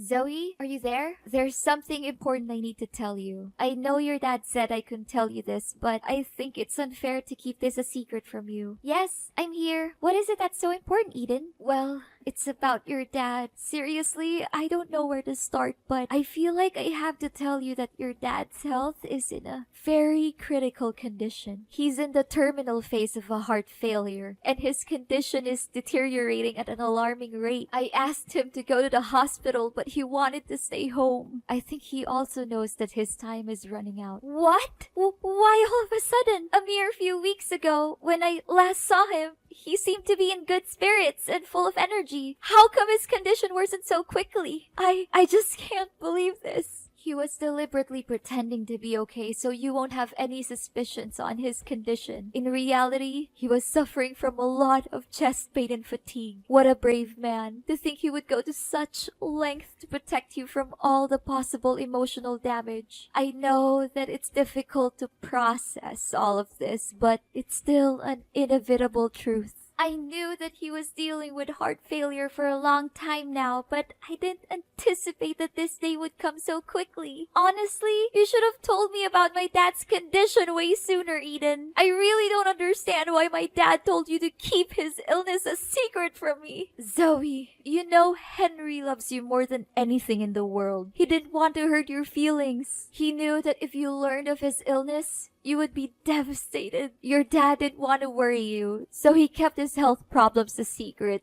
Zoe, are you there? There's something important I need to tell you. I know your dad said I couldn't tell you this, but I think it's unfair to keep this a secret from you. Yes, I'm here. What is it that's so important, Eden? Well, it's about your dad. Seriously, I don't know where to start, but I feel like I have to tell you that your dad's health is in a very critical condition. He's in the terminal phase of a heart failure, and his condition is deteriorating at an alarming rate. I asked him to go to the hospital, but he wanted to stay home. I think he also knows that his time is running out. What? Why all of a sudden? A mere few weeks ago, when I last saw him, he seemed to be in good spirits and full of energy. How come his condition worsened so quickly? I just can't believe this. He was deliberately pretending to be okay so you won't have any suspicions on his condition. In reality, he was suffering from a lot of chest pain and fatigue. What a brave man. To think he would go to such length to protect you from all the possible emotional damage. I know that it's difficult to process all of this, but it's still an inevitable truth. I knew that he was dealing with heart failure for a long time now, but I didn't anticipate that this day would come so quickly. Honestly, you should have told me about my dad's condition way sooner, Eden. I really don't understand why my dad told you to keep his illness a secret from me. Zoe, you know Henry loves you more than anything in the world. He didn't want to hurt your feelings. He knew that if you learned of his illness, you would be devastated. Your dad didn't want to worry you, so he kept his health problems a secret.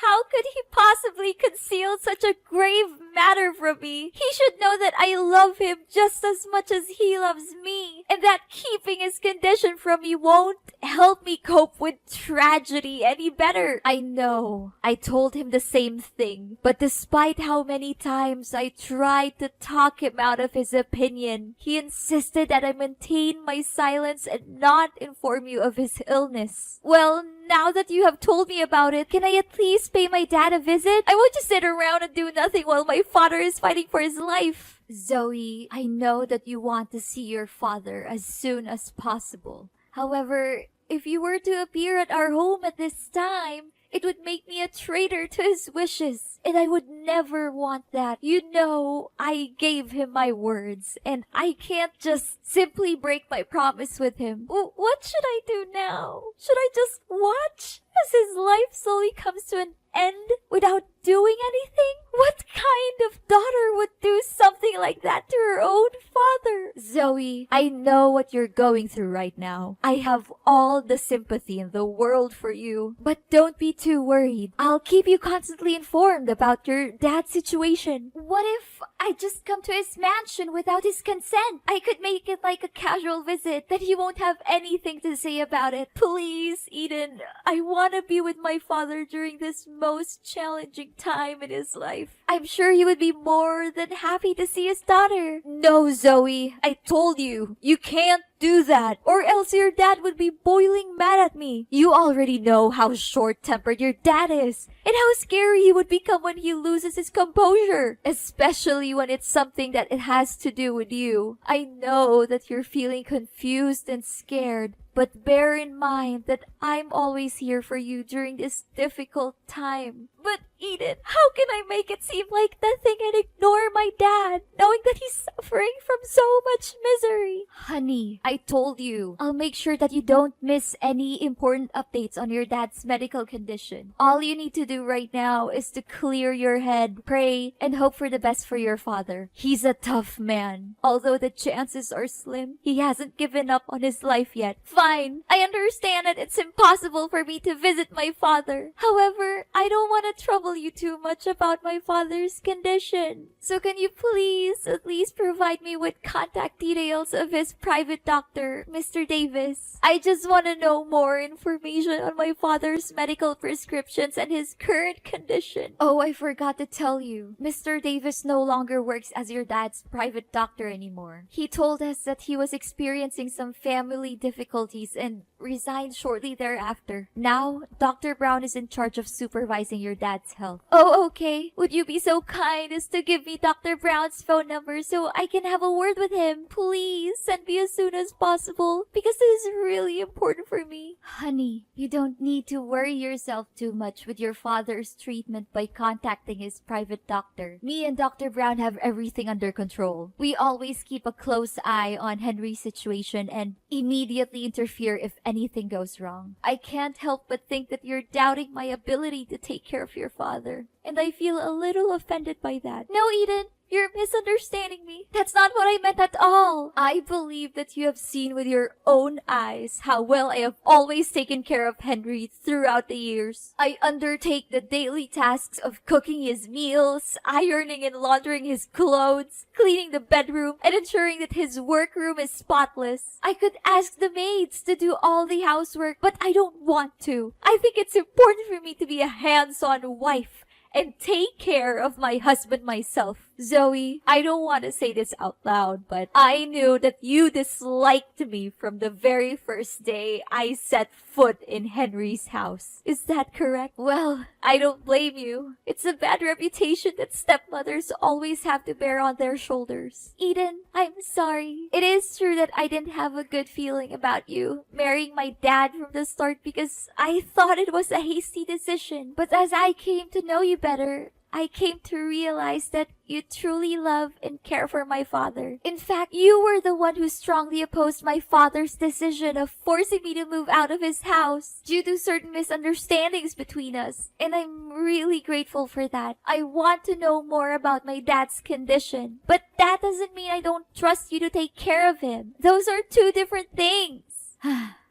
How could he possibly conceal such a grave matter from me? He should know that I love him just as much as he loves me, and that keeping his condition from me won't help me cope with tragedy any better. I know. I told him the same thing, but despite how many times I tried to talk him out of his opinion, he insisted that I maintain my silence and not inform you of his illness. Well, now that you have told me about it, can I at least pay my dad a visit? I won't just sit around and do nothing while my father is fighting for his life. Zoe, I know that you want to see your father as soon as possible. However, if you were to appear at our home at this time, it would make me a traitor to his wishes, and I would never want that. You know, I gave him my words, and I can't just simply break my promise with him. What should I do now? Should I just watch as his life slowly comes to an end without doing anything? What kind of daughter would do something like that to her own father? Zoe, I know what you're going through right now. I have all the sympathy in the world for you. But don't be too worried. I'll keep you constantly informed about your dad's situation. What if I just come to his mansion without his consent? I could make it like a casual visit that he won't have anything to say about it. Please, Eden, I want to be with my father during this most challenging time in his life. I'm sure he would be more than happy to see his daughter. No, Zoe, I told you, you can't do that, or else your dad would be boiling mad at me. You already know how short-tempered your dad is, and how scary he would become when he loses his composure, especially when it's something that it has to do with you. I know that you're feeling confused and scared, but bear in mind that I'm always here for you during this difficult time. But Eden, how can I make it seem like nothing and ignore my dad, knowing that he's suffering from so much misery? Honey, I told you, I'll make sure that you don't miss any important updates on your dad's medical condition. All you need to do right now is to clear your head, pray, and hope for the best for your father. He's a tough man. Although the chances are slim, he hasn't given up on his life yet. Fine, I understand that it's impossible for me to visit my father. However, I don't want to trouble you too much about my father's condition. So can you please at least provide me with contact details of his private doctor, Mr. Davis? I just want to know more information on my father's medical prescriptions and his current condition. Oh, I forgot to tell you. Mr. Davis no longer works as your dad's private doctor anymore. He told us that he was experiencing some family difficulties and resigned shortly thereafter. Now, Dr. Brown is in charge of supervising your dad's health. Oh, okay. Would you be so kind as to give me Dr. Brown's phone number so I can have a word with him? Please send me as soon as possible. possible, because this is really important for me. Honey, you don't need to worry yourself too much with your father's treatment by contacting his private doctor. Me and Dr. Brown have everything under control. We always keep a close eye on Henry's situation and immediately interfere if anything goes wrong. I can't help but think that you're doubting my ability to take care of your father, and I feel a little offended by that. No, Eden, you're misunderstanding me. That's not what I meant at all. I believe that you have seen with your own eyes how well I have always taken care of Henry throughout the years. I undertake the daily tasks of cooking his meals, ironing and laundering his clothes, cleaning the bedroom, and ensuring that his workroom is spotless. I could ask the maids to do all the housework, but I don't want to. I think it's important for me to be a hands-on wife and take care of my husband myself. Zoe, I don't want to say this out loud, but I knew that you disliked me from the very first day I set foot in Henry's house. Is that correct? Well, I don't blame you. It's a bad reputation that stepmothers always have to bear on their shoulders. Eden, I'm sorry. It is true that I didn't have a good feeling about you marrying my dad from the start because I thought it was a hasty decision. But as I came to know you better, I came to realize that you truly love and care for my father. In fact, you were the one who strongly opposed my father's decision of forcing me to move out of his house due to certain misunderstandings between us. And I'm really grateful for that. I want to know more about my dad's condition, but that doesn't mean I don't trust you to take care of him. Those are two different things.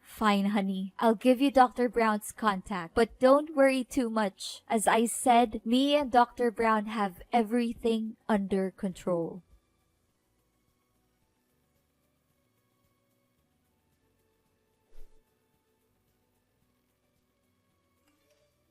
Fine, honey. I'll give you Dr. Brown's contact, but don't worry too much. As I said, me and Dr. Brown have everything under control.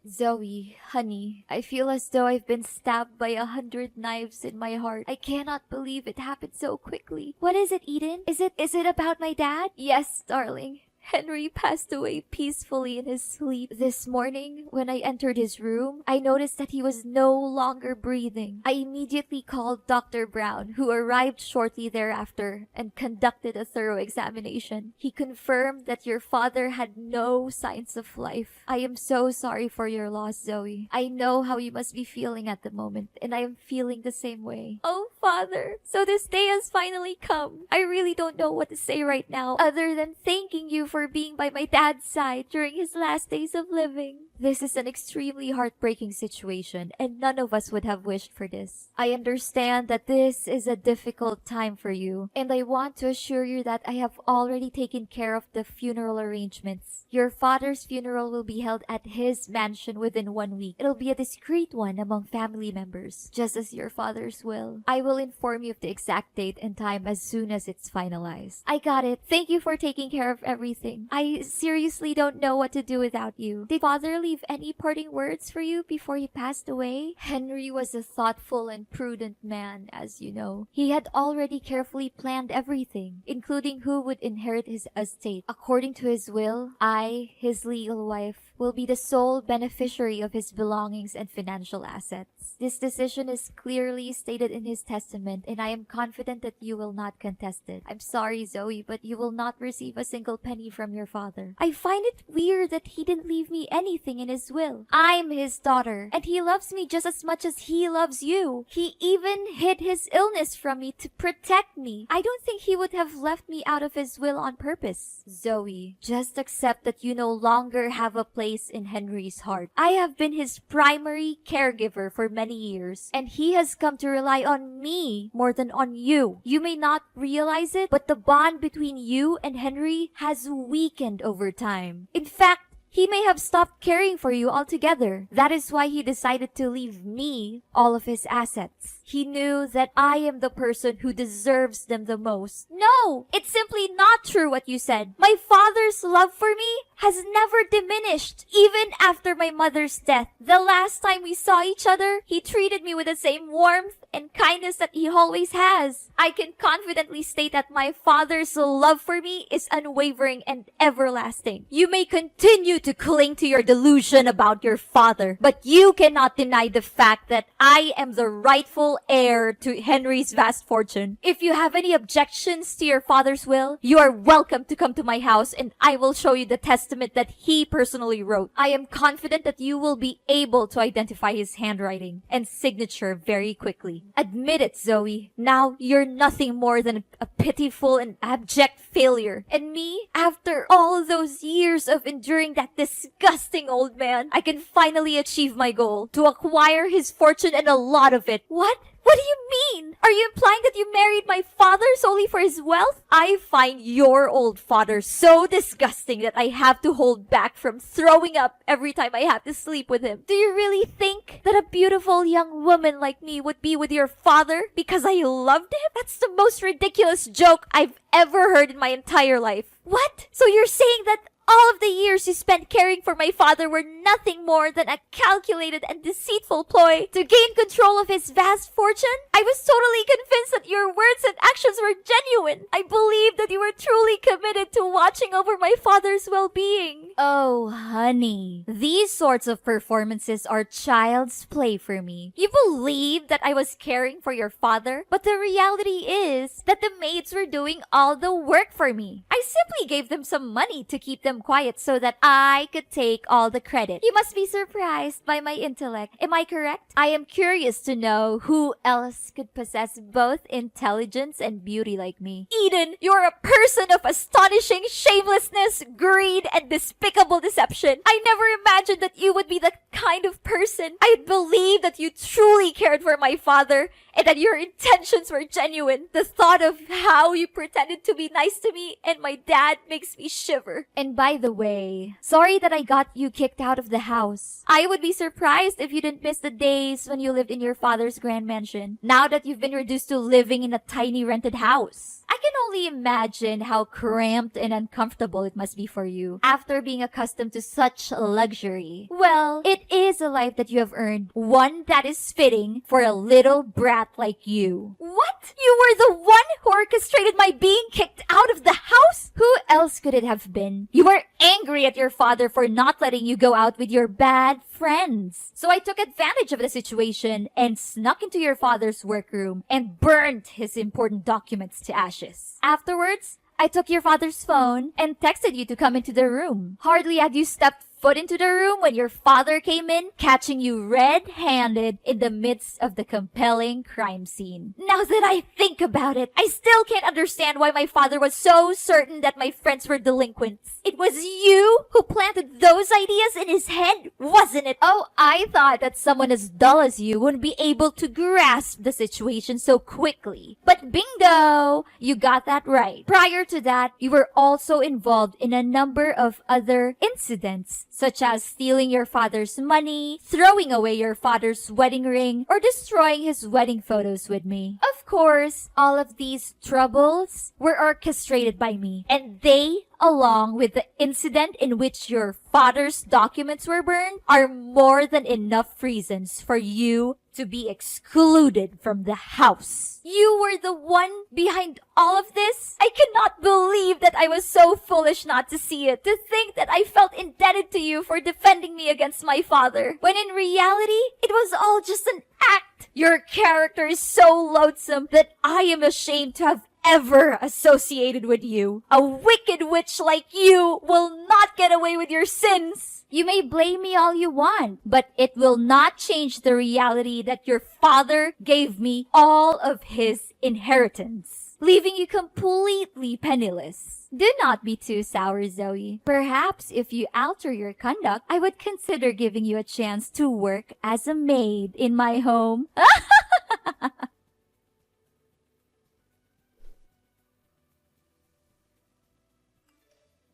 Zoe, honey, I feel as though I've been stabbed by 100 knives in my heart. I cannot believe it happened so quickly. What is it, Eden? Is it about my dad? Yes, darling. Henry passed away peacefully in his sleep. This morning, when I entered his room, I noticed that he was no longer breathing. I immediately called Dr. Brown, who arrived shortly thereafter and conducted a thorough examination. He confirmed that your father had no signs of life. I am so sorry for your loss, Zoe. I know how you must be feeling at the moment, and I am feeling the same way. Oh, Father, so this day has finally come. I really don't know what to say right now other than thanking you for being by my dad's side during his last days of living. This is an extremely heartbreaking situation, and none of us would have wished for this. I understand that this is a difficult time for you, and I want to assure you that I have already taken care of the funeral arrangements. Your father's funeral will be held at his mansion within 1 week. It'll be a discreet one among family members, just as your father's will. I will inform you of the exact date and time as soon as it's finalized. I got it. Thank you for taking care of everything. I seriously don't know what to do without you. Did Father leave any parting words for you before he passed away? Henry was a thoughtful and prudent man, as you know. He had already carefully planned everything, including who would inherit his estate. According to his will, I, his legal wife, will be the sole beneficiary of his belongings and financial assets. This decision is clearly stated in his testament, and I am confident that you will not contest it. I'm sorry, Zoe, but you will not receive a single penny from your father. I find it weird that he didn't leave me anything in his will. I'm his daughter, and he loves me just as much as he loves you. He even hid his illness from me to protect me. I don't think he would have left me out of his will on purpose. Zoe, just accept that you no longer have a place in Henry's heart. I have been his primary caregiver for many years, and he has come to rely on me more than on you. You may not realize it, but the bond between you and Henry has weakened over time. In fact, he may have stopped caring for you altogether. That is why he decided to leave me all of his assets. He knew that I am the person who deserves them the most. No! It's simply not true what you said. My father's love for me has never diminished, even after my mother's death. The last time we saw each other, he treated me with the same warmth and kindness that he always has. I can confidently state that my father's love for me is unwavering and everlasting. You may continue to cling to your delusion about your father, but you cannot deny the fact that I am the rightful heir to Henry's vast fortune. If you have any objections to your father's will, you are welcome to come to my house and I will show you the testament that he personally wrote. I am confident that you will be able to identify his handwriting and signature very quickly. Admit it, Zoe. Now you're nothing more than a pitiful and abject failure. And me, after all those years of enduring that disgusting old man, I can finally achieve my goal, to acquire his fortune and a lot of it. What? What do you mean? Are you implying that you married my father solely for his wealth? I find your old father so disgusting that I have to hold back from throwing up every time I have to sleep with him. Do you really think that a beautiful young woman like me would be with your father because I loved him? That's the most ridiculous joke I've ever heard in my entire life. What? So you're saying that all of the years you spent caring for my father were nothing more than a calculated and deceitful ploy to gain control of his vast fortune? I was totally convinced that your words and actions were genuine. I believed that you were truly committed to watching over my father's well-being. Oh, honey. These sorts of performances are child's play for me. You believed that I was caring for your father, but the reality is that the maids were doing all the work for me. I simply gave them some money to keep them quiet so that I could take all the credit. You must be surprised by my intellect. Am I correct? I am curious to know who else could possess both intelligence and beauty like me. Eden, you're a person of astonishing shamelessness, greed, and despicable deception. I never imagined that you would be the kind of person. I believed that you truly cared for my father and that your intentions were genuine. The thought of how you pretended to be nice to me and my dad makes me shiver. And by the way, sorry that I got you kicked out of the house. I would be surprised if you didn't miss the days when you lived in your father's grand mansion, now that you've been reduced to living in a tiny rented house. I can only imagine how cramped and uncomfortable it must be for you after being accustomed to such luxury. Well, it is a life that you have earned, one that is fitting for a little brat like you. What? You were the one who orchestrated my being kicked out of the house? Who else could it have been? You were angry at your father for not letting you go out with your bad friends. So I took advantage of the situation and snuck into your father's workroom and burned his important documents to ashes. Afterwards, I took your father's phone and texted you to come into the room. Hardly had you stepped foot into the room when your father came in, catching you red-handed in the midst of the compelling crime scene. Now that I think about it, I still can't understand why my father was so certain that my friends were delinquents. It was you who planted those ideas in his head, wasn't it? Oh, I thought that someone as dull as you wouldn't be able to grasp the situation so quickly. But bingo! You got that right. Prior to that, you were also involved in a number of other incidents, such as stealing your father's money, throwing away your father's wedding ring, or destroying his wedding photos with me. Of course, all of these troubles were orchestrated by me, and they, along with the incident in which your father's documents were burned, are more than enough reasons for you to be excluded from the house. You were the one behind all of this? I cannot believe that I was so foolish not to see it, to think that I felt indebted to you for defending me against my father, when in reality, it was all just an act. Your character is so loathsome that I am ashamed to have ever associated with you. A wicked witch like you will not get away with your sins. You may blame me all you want, but it will not change the reality that your father gave me all of his inheritance, leaving you completely penniless. Do not be too sour, Zoe. Perhaps if you alter your conduct, I would consider giving you a chance to work as a maid in my home.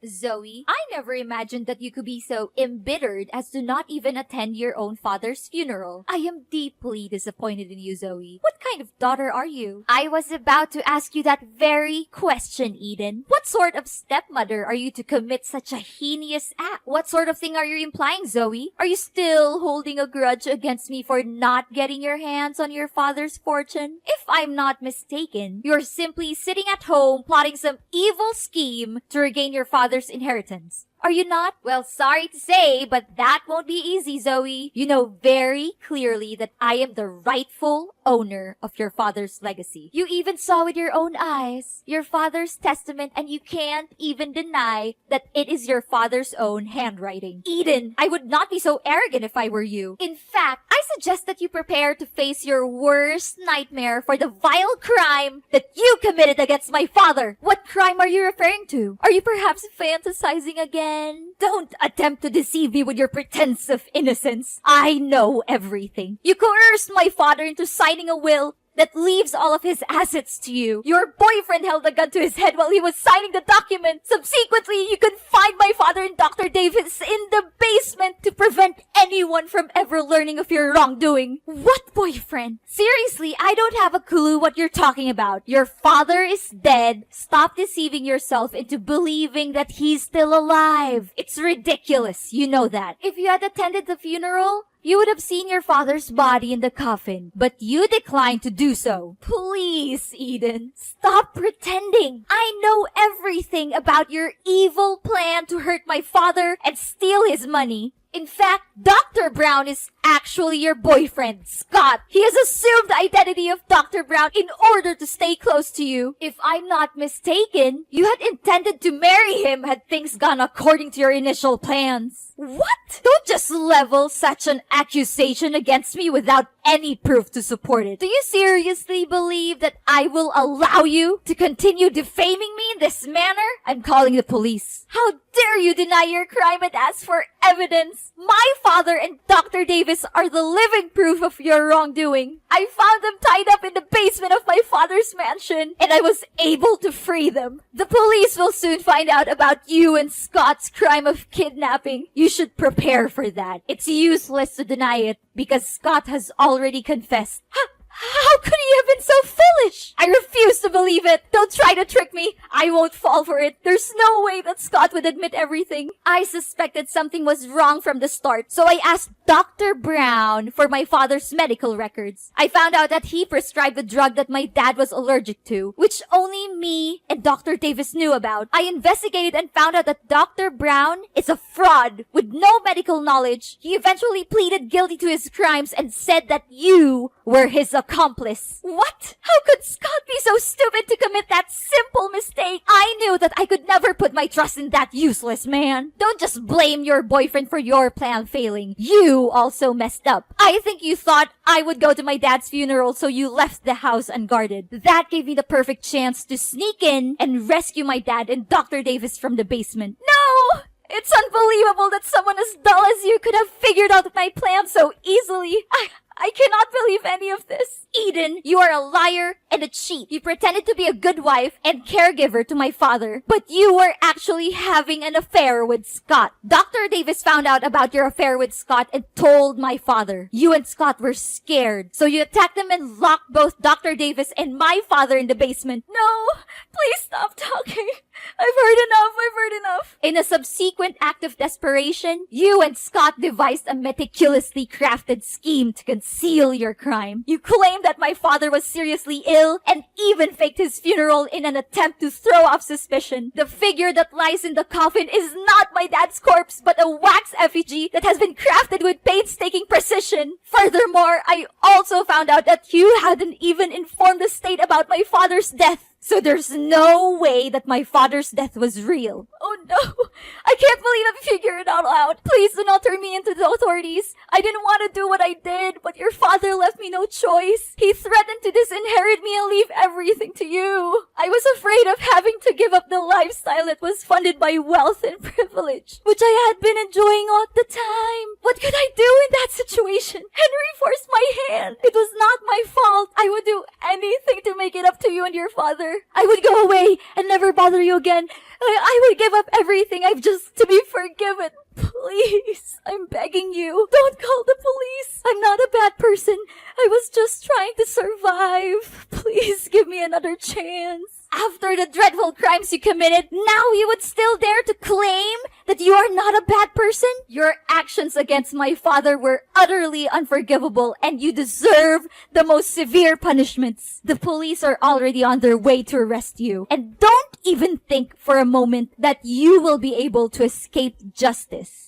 Zoe, I never imagined that you could be so embittered as to not even attend your own father's funeral. I am deeply disappointed in you, Zoe. What kind of daughter are you? I was about to ask you that very question, Eden. What sort of stepmother are you to commit such a heinous act? What sort of thing are you implying, Zoe? Are you still holding a grudge against me for not getting your hands on your father's fortune? If I'm not mistaken, you're simply sitting at home plotting some evil scheme to regain your father's inheritance. Are you not? Well, sorry to say, but that won't be easy, Zoe. You know very clearly that I am the rightful owner of your father's legacy. You even saw with your own eyes your father's testament, and you can't even deny that it is your father's own handwriting. Eden, I would not be so arrogant if I were you. In fact, I suggest that you prepare to face your worst nightmare for the vile crime that you committed against my father. What crime are you referring to? Are you perhaps fantasizing again? Don't attempt to deceive me with your pretense of innocence. I know everything. You coerced my father into signing a will that leaves all of his assets to you. Your boyfriend held a gun to his head while he was signing the document. Subsequently, you confined my father and Dr. Davis in the basement to prevent anyone from ever learning of your wrongdoing. What boyfriend? Seriously, I don't have a clue what you're talking about. Your father is dead. Stop deceiving yourself into believing that he's still alive. It's ridiculous. You know that. If you had attended the funeral, you would have seen your father's body in the coffin, but you declined to do so. Please, Eden, stop pretending. I know everything about your evil plan to hurt my father and steal his money. In fact, Dr. Brown is actually your boyfriend, Scott. He has assumed the identity of Dr. Brown in order to stay close to you. If I'm not mistaken, you had intended to marry him had things gone according to your initial plans. What? Don't just level such an accusation against me without any proof to support it. Do you seriously believe that I will allow you to continue defaming me in this manner? I'm calling the police. How dare you deny your crime and ask for evidence? My father and Dr. Davis are the living proof of your wrongdoing. I found them tied up in the basement of my father's mansion, and I was able to free them. The police will soon find out about you and Scott's crime of kidnapping. You should prepare for that. It's useless to deny it because Scott has already confessed. How could he have been so foolish? I refuse to believe it. Don't try to trick me. I won't fall for it. There's no way that Scott would admit everything. I suspected something was wrong from the start, so I asked Dr. Brown for my father's medical records. I found out that he prescribed the drug that my dad was allergic to, which only me and Dr. Davis knew about. I investigated and found out that Dr. Brown is a fraud with no medical knowledge. He eventually pleaded guilty to his crimes and said that you were his accomplice. What? How could Scott be so stupid to commit that simple mistake? I knew that I could never put my trust in that useless man. Don't just blame your boyfriend for your plan failing. You also messed up. I think you thought I would go to my dad's funeral, so you left the house unguarded. That gave me the perfect chance to sneak in and rescue my dad and Dr. Davis from the basement. No! It's unbelievable that someone as dull as you could have figured out my plan so easily. I cannot believe any of this. Eden, you are a liar and a cheat. You pretended to be a good wife and caregiver to my father, but you were actually having an affair with Scott. Dr. Davis found out about your affair with Scott and told my father. You and Scott were scared, so you attacked them and locked both Dr. Davis and my father in the basement. No, please stop talking. I've heard enough. In a subsequent act of desperation, you and Scott devised a meticulously crafted scheme to conceal your crime. You claimed that my father was seriously ill and even faked his funeral in an attempt to throw off suspicion. The figure that lies in the coffin is not my dad's corpse, but a wax effigy that has been crafted with painstaking precision. Furthermore, I also found out that you hadn't even informed the state about my father's death. So there's no way that my father's death was real. Oh no! I can't believe I figured it all out. Please do not turn me into the authorities. I didn't want to do what I did, but your father left me no choice. He threatened to disinherit me and leave everything to you. I was afraid of having to give up the lifestyle that was funded by wealth and privilege, which I had been enjoying all the time. What could I do in that situation? Henry forced my hand. It was not my fault. I would do anything to make it up to you and your father. I would go away and never bother you again. I would give up everything I've just to be forgiven. Please, I'm begging you. Don't call the police. I'm not a bad person. I was just trying to survive. Please give me another chance. After the dreadful crimes you committed, now you would still dare to claim that you are not a bad person? Your actions against my father were utterly unforgivable, and you deserve the most severe punishments. The police are already on their way to arrest you, and don't even think for a moment that you will be able to escape justice.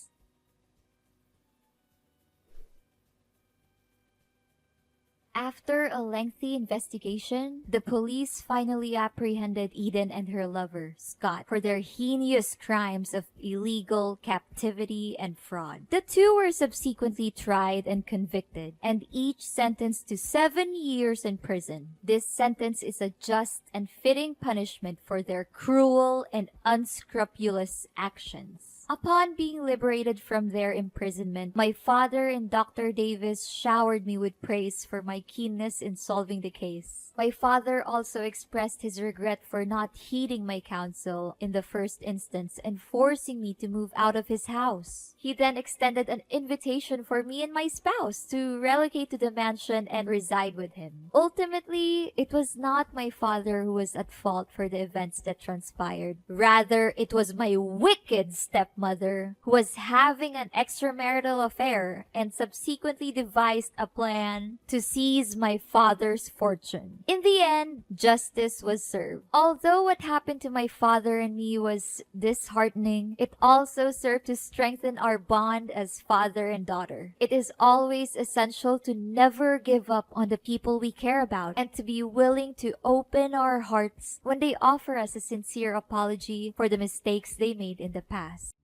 After a lengthy investigation, the police finally apprehended Eden and her lover, Scott, for their heinous crimes of illegal captivity and fraud. The two were subsequently tried and convicted, and each sentenced to 7 years in prison. This sentence is a just and fitting punishment for their cruel and unscrupulous actions. Upon being liberated from their imprisonment, my father and Dr. Davis showered me with praise for my keenness in solving the case. My father also expressed his regret for not heeding my counsel in the first instance and forcing me to move out of his house. He then extended an invitation for me and my spouse to relocate to the mansion and reside with him. Ultimately, it was not my father who was at fault for the events that transpired. Rather, it was my wicked stepmother who was having an extramarital affair and subsequently devised a plan to seize my father's fortune. In the end, justice was served. Although what happened to my father and me was disheartening, it also served to strengthen our bond as father and daughter. It is always essential to never give up on the people we care about and to be willing to open our hearts when they offer us a sincere apology for the mistakes they made in the past.